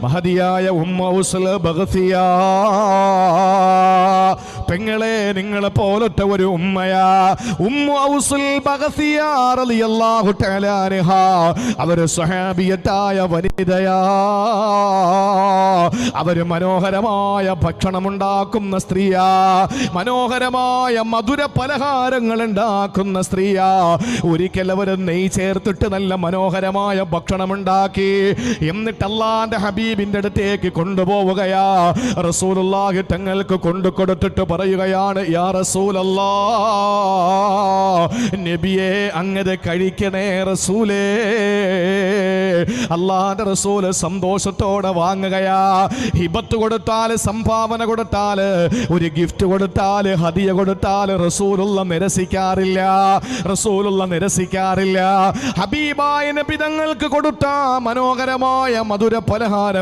മഹദിയായ ഉമ്മ ഔസുൽ ബഗ്സിയ പെങ്ങളെ നിങ്ങളെ പോലത്തെ ഒരു ഉമ്മയാ ഉമ്മ ഔസുൽ ബഗ്സിയ റളിയല്ലാഹു തആല അൻഹ. അവര് സ്വഹാബിയത്തായ വനിതയാ. അവര് മനോഹരമായ ഭക്ഷണമുണ്ടാക്കുന്ന സ്ത്രീയാ, മനോഹരമായ മധുര പലഹാരങ്ങൾ ഉണ്ടാക്കുന്ന സ്ത്രീയാ. ഒരിക്കൽ അവർ നെയ്യ് ചേർത്തിട്ട് നല്ല മനോഹരമായ ഭക്ഷണമുണ്ടാക്കി എന്നിട്ട് അല്ലാഹുവിന്റെ ഹബീബിന്റെ അടുത്തേക്ക് കൊണ്ടുപോവുകയാ. റസൂലുള്ളാഹി തങ്ങൾക്ക് കൊണ്ടു കൊടുത്തിട്ട് പറയുകയാണ്, യാ റസൂലല്ലാഹ്, നബിയെ അങ്ങത് കഴിക്കണേ റസൂലേ. അല്ലാഹുവിന്റെ റസൂല് സന്തോഷത്തോടെ വാങ്ങുകയാ. ഹിബത്ത് കൊടുത്താൽ, സംഭാവന കൊടുത്താൽ, ഒരു ഗിഫ്റ്റ് കൊടുത്താൽ, ഹദിയ കൊടുത്താൽ റസൂലുള്ള നിരസിക്കാറില്ല, റസൂലുള്ള നിരസിക്കാറില്ല. ഹബീബായ നബി തങ്ങൾക്ക് കൊടുത്ത മനോഹരമായ മധുര പലഹാരം